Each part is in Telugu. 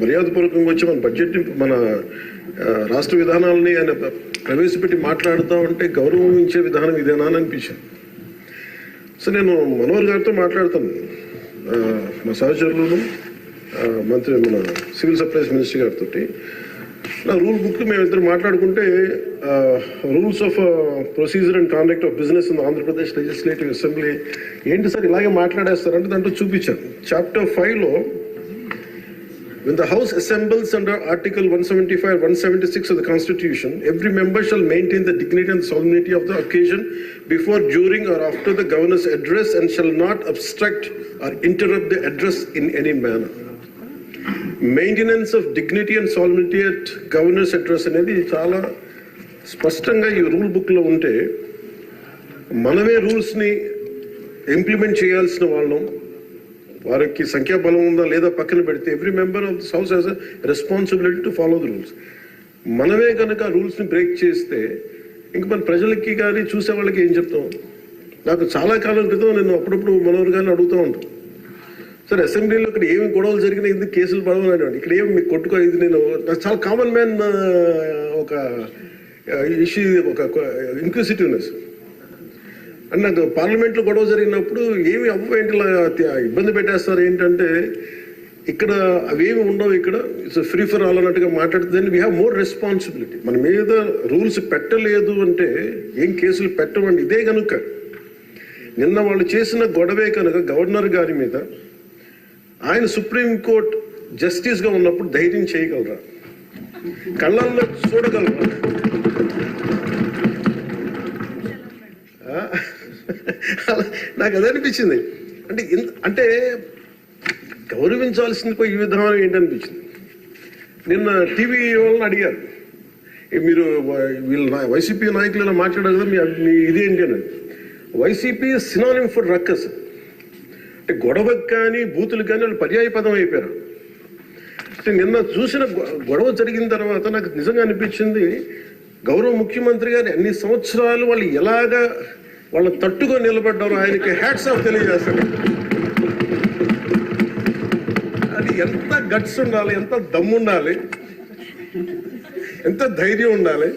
మర్యాదపూర్వకంగా వచ్చి మన బడ్జెట్ మన రాష్ట్ర విధానాలని ఆయన ప్రవేశపెట్టి మాట్లాడుతూ ఉంటే గౌరవించే విధానం ఇదేనా అని అనిపించింది. సో నేను మనోహర్ గారితో మాట్లాడతాను, మా సహచరులను మంత్రి మన సివిల్ సప్లైస్ మినిస్టర్ గారితో నా రూల్ బుక్ మేమిద్దరు మాట్లాడుకుంటే rules of procedure and conduct of business in Andhra Pradesh legislative assembly ఏంటి సార్ ఇలాగే మాట్లాడేస్తారంటే దాంట్లో చూపించాను. చాప్టర్ 5లో when the House assembles under Article 175 176 of the Constitution, every member shall maintain the dignity and solemnity of the occasion before, during or after the Governor's address and shall not obstruct or interrupt the address in any manner. Maintenance of dignity and solemnity at Governor's address అనేది చాలా స్పష్టంగా ఈ రూల్ బుక్లో ఉంటే మనమే రూల్స్ని ఇంప్లిమెంట్ చేయాల్సిన వాళ్ళం. వారికి సంఖ్యాబలం ఉందా లేదా పక్కన పెడితే every member of this house has a responsibility to follow the rules. మనమే కనుక రూల్స్ని బ్రేక్ చేస్తే ఇంక మన ప్రజలకి కానీ చూసే వాళ్ళకి ఏం చెప్తాం? నాకు చాలా కాలం క్రితం నేను అప్పుడప్పుడు మనోహర్ గారిని అడుగుతూ ఉంటాను, సార్ అసెంబ్లీలో ఇక్కడ ఏమి గొడవలు జరిగినా ఎందుకు కేసులు పడవని, ఇక్కడ ఏమి మీకు కొట్టుకో, ఇది నేను నాకు చాలా కామన్ మ్యాన్ ఒక ఇష్యూ, ఒక ఇన్క్విజిటివ్నెస్. అండ్ నాకు పార్లమెంట్లో గొడవ జరిగినప్పుడు ఏమి అవ్వేంటి ఇబ్బంది పెట్టేస్తారు ఏంటంటే ఇక్కడ అవేమి ఉండవు, ఇక్కడ ఇట్స్ ఫ్రీ ఫర్ ఆల్ అన్నట్టుగా మాట్లాడితే వీ హ్యావ్ మోర్ రెస్పాన్సిబిలిటీ. మన మీద రూల్స్ పెట్టలేదు అంటే ఏం కేసులు పెట్టమండి. ఇదే కనుక నిన్న వాళ్ళు చేసిన గొడవే కనుక గవర్నర్ గారి మీద ఆయన సుప్రీంకోర్టు జస్టిస్గా ఉన్నప్పుడు ధైర్యం చేయగలరా? కళ్ళల్లో చూడగలరా? నాకు అదే అనిపించింది. అంటే గౌరవించాల్సింది పోయి ఈ విధానం ఏంటనిపించింది. నిన్న టీవీ వాళ్ళని అడిగారు, మీరు వీళ్ళు వైసీపీ నాయకులు ఇలా మాట్లాడారు కదా, మీ ఇదేంటి అని. YCP synonym for ruckus. అంటే గొడవకు కానీ బూతులకు కానీ వాళ్ళు పర్యాయ పదం అయిపోయారు. అంటే నిన్న చూసిన గొడవ జరిగిన తర్వాత నాకు నిజంగా అనిపించింది, గౌరవ ముఖ్యమంత్రి గారు అన్ని సంవత్సరాలు వాళ్ళు ఎలాగా వాళ్ళని తట్టుకొని నిలబడ్డారు, ఆయనకి హ్యాట్స్ ఆఫ్ తెలియజేస్తారు. అది ఎంత గట్స్ ఉండాలి, ఎంత దమ్ము ఉండాలి, ఎంత ధైర్యం ఉండాలి.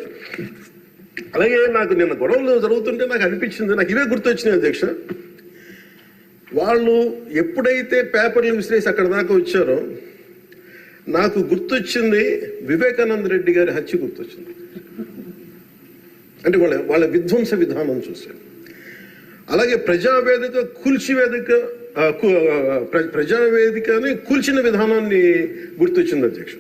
అలాగే నాకు నిన్న గొడవలు జరుగుతుంటే నాకు అనిపించింది, నాకు ఇవే గుర్తొచ్చినాయి అధ్యక్ష. వాళ్ళు ఎప్పుడైతే పేపర్లు విసిరేసి అక్కడ దాకా వచ్చారో నాకు గుర్తొచ్చింది వివేకానంద రెడ్డి గారి హత్య గుర్తొచ్చింది. అంటే వాళ్ళ విధ్వంస విధానం చూశాను. అలాగే ప్రజావేదికని కూల్చిన విధానాన్ని గుర్తొచ్చింది అధ్యక్ష.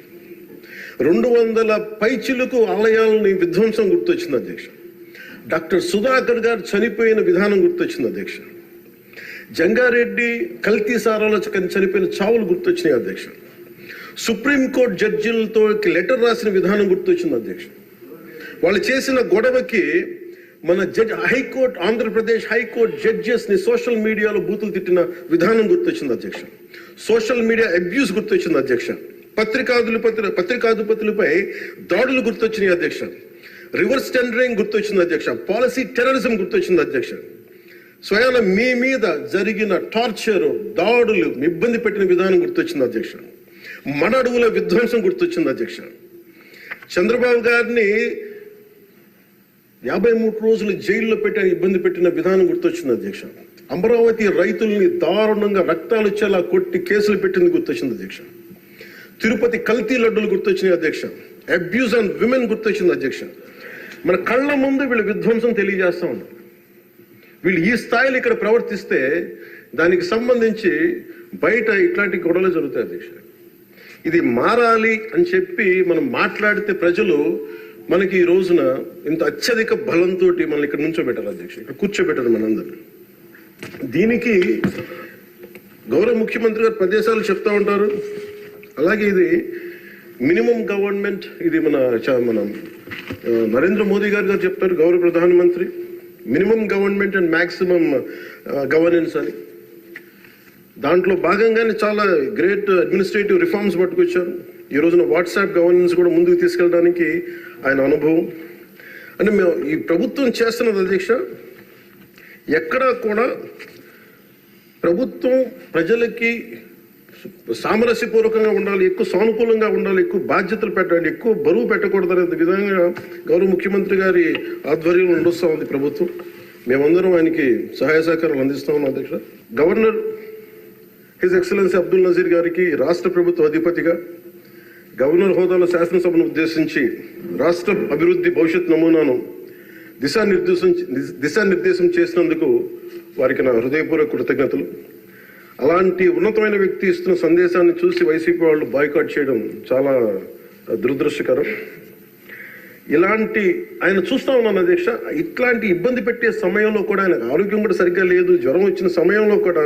200 పైచిలకు ఆలయాలని విధ్వంసం గుర్తొచ్చింది అధ్యక్ష. డాక్టర్ సుధాకర్ గారు చనిపోయిన విధానం గుర్తొచ్చింది అధ్యక్ష. జంగారెడ్డి కల్తీ సారాలో చనిపోయిన చావులు గుర్తొచ్చినాయి అధ్యక్ష. సుప్రీంకోర్టు జడ్జిలతో లెటర్ రాసిన విధానం గుర్తొచ్చింది అధ్యక్ష. వాళ్ళు చేసిన గొడవకి మన హైకోర్టు, ఆంధ్రప్రదేశ్ హైకోర్టు జడ్జెస్ ని సోషల్ మీడియాలో బూతులు తిట్టిన విధానం గుర్తొచ్చింది అధ్యక్ష. సోషల్ మీడియా అబ్యూస్ గుర్తొచ్చింది అధ్యక్ష. పత్రికాధిపతులపై దాడులు గుర్తొచ్చినాయి అధ్యక్ష. రివర్స్ టెండరింగ్ గుర్తొచ్చింది అధ్యక్ష. పాలసీ టెర్రరిజం గుర్తొచ్చింది అధ్యక్ష. స్వయాన మీ మీద జరిగిన టార్చర్, దాడులు, ఇబ్బంది పెట్టిన విధానం గుర్తొచ్చింది అధ్యక్ష. మన అడవుల విధ్వంసం గుర్తొచ్చింది అధ్యక్ష. చంద్రబాబు గారిని 53 రోజులు జైల్లో పెట్టి ఇబ్బంది పెట్టిన విధానం గుర్తొచ్చింది అధ్యక్ష. అమరావతి రైతుల్ని దారుణంగా రక్తాలు వచ్చేలా కొట్టి కేసులు పెట్టింది గుర్తొచ్చింది అధ్యక్ష. తిరుపతి కల్తీ లడ్డులు గుర్తొచ్చినాయి అధ్యక్ష. అబ్యూజ్ ఆన్ విమెన్ గుర్తొచ్చింది అధ్యక్ష. మన కళ్ళ ముందు వీళ్ళు విధ్వంసం తెలియజేస్తా ఉన్నారు. వీళ్ళు ఈ స్థాయిలో ఇక్కడ ప్రవర్తిస్తే దానికి సంబంధించి బయట ఇట్లాంటి గొడవలు జరుగుతాయి అధ్యక్ష. ఇది మారాలి అని చెప్పి మనం మాట్లాడితే ప్రజలు మనకి ఈ రోజున ఇంత అత్యధిక బలంతో మనల్ని ఇక్కడ నుంచోబెట్టారు అధ్యక్ష, ఇక్కడ కూర్చోబెట్టారు మనందరూ. దీనికి గౌరవ ముఖ్యమంత్రి గారు ప్రదేశాలు చెప్తా ఉంటారు. అలాగే ఇది మినిమం గవర్నమెంట్, ఇది మన నరేంద్ర మోదీ గారు చెప్తారు, గౌరవ ప్రధానమంత్రి, minimum government and maximum governance అని. దాంట్లో భాగంగానే చాలా గ్రేట్ అడ్మినిస్ట్రేటివ్ రిఫార్మ్స్ పట్టుకొచ్చారు. ఈ రోజున వాట్సాప్ గవర్నెన్స్ కూడా ముందుకు తీసుకెళ్ళడానికి ఆయన అనుభవం. అంటే మేము ఈ ప్రభుత్వం చేస్తున్నది అధ్యక్ష, ఎక్కడా కూడా ప్రభుత్వం ప్రజలకి సామరస్యపూర్వకంగా ఉండాలి, ఎక్కువ సానుకూలంగా ఉండాలి, ఎక్కువ బాధ్యతలు పెట్టాలి, ఎక్కువ బరువు పెట్టకూడదు అనే విధంగా గౌరవ ముఖ్యమంత్రి గారి ఆధ్వర్యంలో నడుస్తూ ఉంది ప్రభుత్వం. మేమందరం ఆయనకి సహాయ సహకారాలు అందిస్తా ఉన్నాం అధ్యక్ష. Governor his excellency Abdul Nazeer గారికి రాష్ట్ర ప్రభుత్వ అధిపతిగా గవర్నర్ హోదాలో శాసనసభను ఉద్దేశించి రాష్ట్ర అభివృద్ధి భవిష్యత్ నమూనాను దిశానిర్దేశం చేసినందుకు వారికి నా హృదయపూర్వక కృతజ్ఞతలు. అలాంటి ఉన్నతమైన వ్యక్తి ఇస్తున్న సందేశాన్ని చూసి వైసీపీ వాళ్ళు బాయ్కాట్ చేయడం చాలా దురదృష్టకరం. ఇలాంటి ఆయన చూస్తా ఉన్నాను అధ్యక్ష. ఇట్లాంటి ఇబ్బంది పెట్టే సమయంలో కూడా ఆయన ఆరోగ్యం కూడా సరిగ్గా లేదు, జ్వరం వచ్చిన సమయంలో కూడా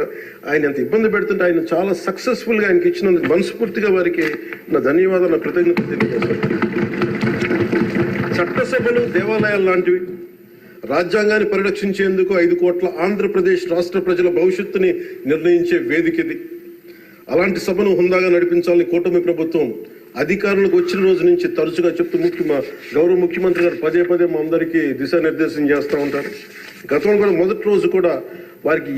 ఆయన ఎంత ఇబ్బంది పెడుతుంటే ఆయన చాలా సక్సెస్ఫుల్గా ఆయనకి ఇచ్చినందుకు మనస్ఫూర్తిగా వారికి నా ధన్యవాదాలు, నా కృతజ్ఞతలు తెలియజేస్తాను. చట్టసభలు దేవాలయాలు లాంటివి రాజ్యాంగాన్ని పరిరక్షించేందుకు 5 కోట్ల ఆంధ్రప్రదేశ్ రాష్ట్ర ప్రజల భవిష్యత్తుని నిర్ణయించే వేదిక ఇది. అలాంటి సభను హుందాగా నడిపించాలని కూటమి ప్రభుత్వం అధికారులకు వచ్చిన రోజు నుంచి తరచుగా చెప్తూ గౌరవ ముఖ్యమంత్రి గారు పదే పదే మా అందరికీ దిశానిర్దేశం చేస్తూ ఉంటారు. గతంలో కూడా మొదటి రోజు కూడా వారికి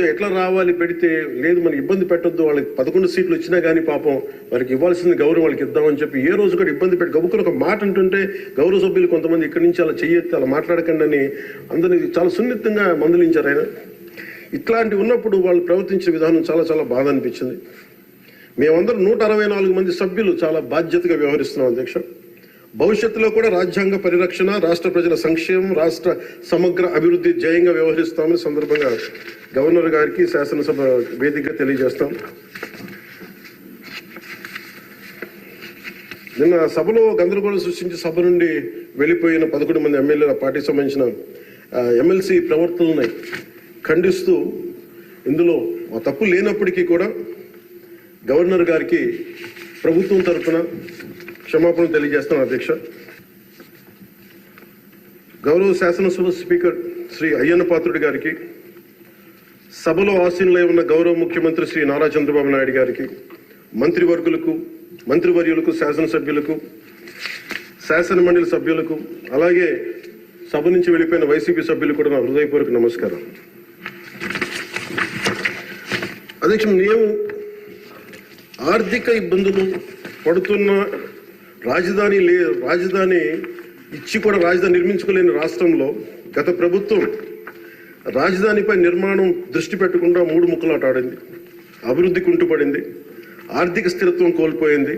ఎట్లా రావాలి పెడితే లేదు మనం ఇబ్బంది పెట్టొద్దు, వాళ్ళకి 11 సీట్లు వచ్చినా కానీ పాపం వారికి ఇవ్వాల్సిన గౌరవం వాళ్ళకి ఇద్దామని చెప్పి ఏ రోజు కూడా ఇబ్బంది పెట్టి గబుక్కులు ఒక మాట అంటుంటే గౌరవ సభ్యులు కొంతమంది ఇక్కడి నుంచి అలా చెయ్యొద్దు, అలా మాట్లాడకండి అని అందరినీ చాలా సున్నితంగా మందలించారు ఆయన. ఇట్లాంటి ఉన్నప్పుడు వాళ్ళు ప్రవర్తించిన విధానం చాలా చాలా బాధ అనిపించింది. మేమందరం 164 మంది సభ్యులు చాలా బాధ్యతగా వ్యవహరిస్తున్నాం అధ్యక్ష. భవిష్యత్తులో కూడా రాజ్యాంగ పరిరక్షణ, రాష్ట్ర ప్రజల సంక్షేమం, రాష్ట్ర సమగ్ర అభివృద్ధి ధ్యేయంగా వ్యవహరిస్తామని సందర్భంగా గవర్నర్ గారికి శాసనసభ వేదికగా తెలియజేస్తాం. నిన్న సభలో గందరగోళం సృష్టించి సభ నుండి వెళ్ళిపోయిన 11 మంది ఎమ్మెల్యేల పార్టీకి సంబంధించిన ఎమ్మెల్సీ ప్రవర్తనల్ని ఖండిస్తూ ఇందులో తప్పు లేనప్పటికీ కూడా గవర్నర్ గారికి ప్రభుత్వం తరఫున క్షమాపణ తెలియజేస్తాను అధ్యక్ష. గౌరవ శాసనసభ స్పీకర్ శ్రీ అయ్యన్న పాత్రుడి గారికి, సభలో ఆసీనులై ఉన్న గౌరవ ముఖ్యమంత్రి శ్రీ నారా చంద్రబాబు నాయుడు గారికి, మంత్రివర్యులకు, శాసనసభ్యులకు, శాసనమండలి సభ్యులకు, అలాగే సభ నుంచి వెళ్ళిపోయిన వైసీపీ సభ్యులకు కూడా నా హృదయపూర్వక నమస్కారం. అధ్యక్ష, మేము ఆర్థిక ఇబ్బందులు పడుతున్న రాజధాని ఇచ్చి కూడా రాజధాని నిర్మించుకోలేని రాష్ట్రంలో గత ప్రభుత్వం రాజధానిపై నిర్మాణం దృష్టి పెట్టకుండా 3 ముక్కలాట ఆడింది. అభివృద్ధి కుంటుపడింది, ఆర్థిక స్థిరత్వం కోల్పోయింది.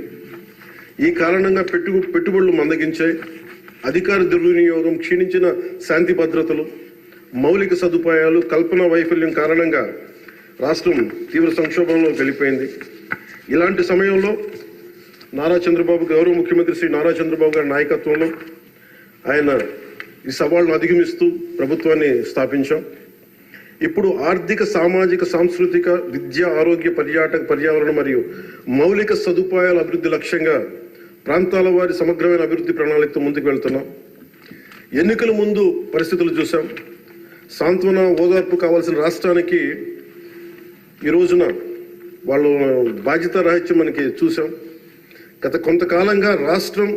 ఈ కారణంగా పెట్టుబడులు మందగించాయి, అధికార దుర్వినియోగం, క్షీణించిన శాంతి భద్రతలు, మౌలిక సదుపాయాలు, కల్పన వైఫల్యం కారణంగా రాష్ట్రం తీవ్ర సంక్షోభంలో వెళ్ళిపోయింది. ఇలాంటి సమయంలో గౌరవ ముఖ్యమంత్రి శ్రీ నారా చంద్రబాబు గారి నాయకత్వంలో ఆయన ఈ సవాళ్లను అధిగమిస్తూ ప్రభుత్వాన్ని స్థాపించాం. ఇప్పుడు ఆర్థిక, సామాజిక, సాంస్కృతిక, విద్య, ఆరోగ్య, పర్యావరణ మరియు మౌలిక సదుపాయాల అభివృద్ధి లక్ష్యంగా ప్రాంతాల వారి సమగ్రమైన అభివృద్ధి ప్రణాళికతో ముందుకు వెళ్తున్నాం. ఎన్నికల ముందు పరిస్థితులు చూసాం. సాంత్వన, ఓదార్పు కావాల్సిన రాష్ట్రానికి ఈ రోజున వాళ్ళు బాధ్యత రాహిత్యం మనకి చూసాం. గత కొంతకాలంగా రాష్ట్రం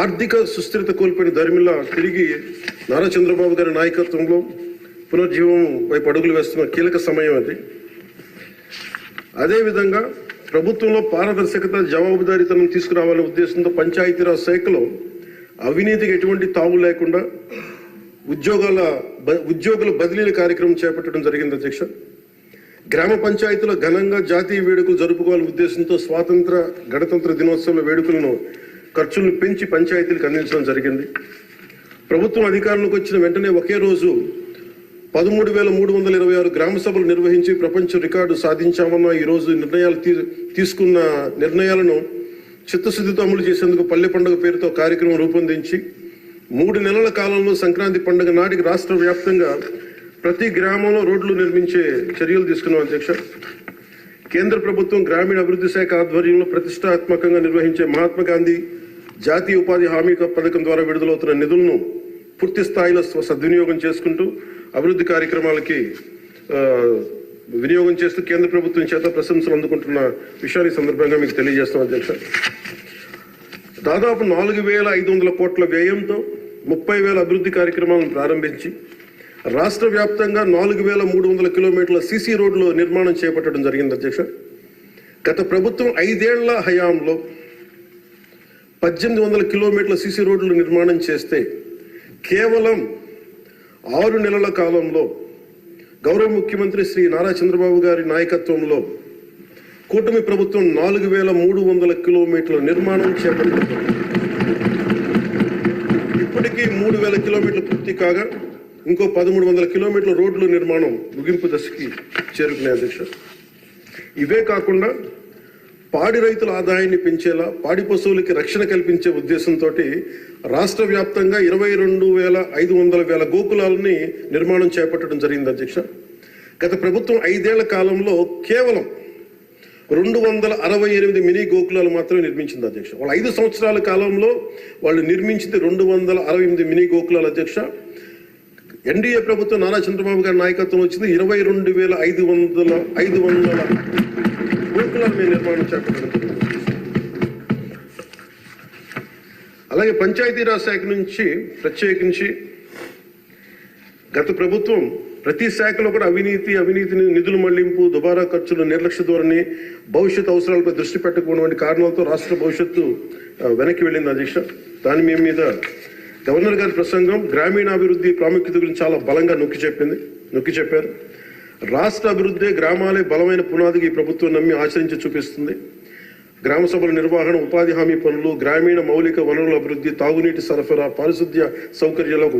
ఆర్థిక సుస్థిరత కోల్పోయిన ధర్మిలా తిరిగి నారా చంద్రబాబు గారి నాయకత్వంలో పునర్జీవం వైపు అడుగులు వేస్తున్న కీలక సమయం అది. అదేవిధంగా ప్రభుత్వంలో పారదర్శకత, జవాబుదారీతనం తీసుకురావాలనే ఉద్దేశంతో పంచాయతీరాజ్ శాఖలో అవినీతికి ఎటువంటి తావు లేకుండా ఉద్యోగుల బదిలీల కార్యక్రమం చేపట్టడం జరిగింది అధ్యక్ష. గ్రామ పంచాయతీలో ఘనంగా జాతీయ వేడుకలు జరుపుకోవాలనే ఉద్దేశంతో గణతంత్ర దినోత్సవ వేడుకలను ఖర్చులను పెంచి పంచాయతీలకు అందించడం జరిగింది. ప్రభుత్వం అధికారంలోకి వచ్చిన వెంటనే ఒకే రోజు 13,326 గ్రామ సభలు నిర్వహించి ప్రపంచ రికార్డు సాధించామన్న ఈ రోజు తీసుకున్న నిర్ణయాలను చిత్తశుద్ధితో అమలు చేసేందుకు పల్లె పండుగ పేరుతో కార్యక్రమం రూపొందించి 3 నెలల కాలంలో సంక్రాంతి పండుగ నాటికి రాష్ట్ర వ్యాప్తంగా ప్రతి గ్రామంలో రోడ్లు నిర్మించే చర్యలు తీసుకున్నాం అధ్యక్ష. కేంద్ర ప్రభుత్వం గ్రామీణ అభివృద్ధి శాఖ ఆధ్వర్యంలో ప్రతిష్టాత్మకంగా నిర్వహించే మహాత్మా గాంధీ జాతీయ ఉపాధి హామీ పథకం ద్వారా విడుదలవుతున్న నిధులను పూర్తి స్థాయిలో సద్వినియోగం చేసుకుంటూ అభివృద్ధి కార్యక్రమాలకి వినియోగం చేస్తూ కేంద్ర ప్రభుత్వం చేత ప్రశంసలు అందుకుంటున్న విషయాన్ని సందర్భంగా మీకు తెలియజేస్తాం అధ్యక్ష. దాదాపు 4,500 కోట్ల వ్యయంతో 30,000 అభివృద్ధి కార్యక్రమాలను ప్రారంభించి రాష్ట్ర వ్యాప్తంగా 4,300 కిలోమీటర్ల సీసీ రోడ్లు నిర్మాణం చేపట్టడం జరిగింది అధ్యక్ష. గత ప్రభుత్వం 5 ఏళ్ల హయాంలో 1800 కిలోమీటర్ల సీసీ రోడ్లు నిర్మాణం చేస్తే కేవలం 6 నెలల కాలంలో గౌరవ ముఖ్యమంత్రి శ్రీ నారా చంద్రబాబు గారి నాయకత్వంలో కూటమి ప్రభుత్వం 4300 కిలోమీటర్ల నిర్మాణం చేపట్టింది. ఇప్పటికీ 3000 కిలోమీటర్లు పూర్తి కాగా ఇంకో 1300 కిలోమీటర్ల రోడ్ల నిర్మాణం ముగింపు దశకి చేరుకునే అధ్యక్ష. ఇవే కాకుండా పాడి రైతుల ఆదాయాన్ని పెంచేలా, పాడి పశువులకి రక్షణ కల్పించే ఉద్దేశంతో రాష్ట్ర వ్యాప్తంగా 22,500 గోకులాలని నిర్మాణం చేపట్టడం జరిగింది అధ్యక్ష. గత ప్రభుత్వం 5 ఏళ్ల కాలంలో కేవలం 268 మినీ గోకులాలు మాత్రమే నిర్మించింది అధ్యక్ష. వాళ్ళు 5 సంవత్సరాల కాలంలో వాళ్ళు నిర్మించింది 268 మినీ గోకులాలు అధ్యక్ష. ఎన్డీఏ ప్రభుత్వం నారా చంద్రబాబు గారి నాయకత్వం వచ్చింది 22,500 గోకులాలు మేము నిర్మాణం చేపట్టడం జరిగింది. అలాగే పంచాయతీరాజ్ శాఖ నుంచి ప్రత్యేకించి గత ప్రభుత్వం ప్రతి శాఖలో కూడా అవినీతిని, నిధుల మళ్లింపు, దుబారా ఖర్చులు, నిర్లక్ష్య ధోరణి, భవిష్యత్ అవసరాలపై దృష్టి పెట్టకపోవడం వంటి కారణాలతో రాష్ట్ర భవిష్యత్తు వెనక్కి వెళ్ళింది అధ్యక్ష. దాని మీద గవర్నర్ గారి ప్రసంగం గ్రామీణాభివృద్ధి ప్రాముఖ్యత గురించి చాలా బలంగా నొక్కి చెప్పారు. రాష్ట్ర అభివృద్ధి గ్రామాలే బలమైన పునాదికి ఈ ప్రభుత్వం నమ్మి ఆచరించి చూపిస్తుంది. గ్రామ సభల నిర్వహణ, ఉపాధి హామీ పనులు, గ్రామీణ మౌలిక వనరుల అభివృద్ధి, తాగునీటి సరఫరా, పారిశుద్ధ్య సౌకర్యాలకు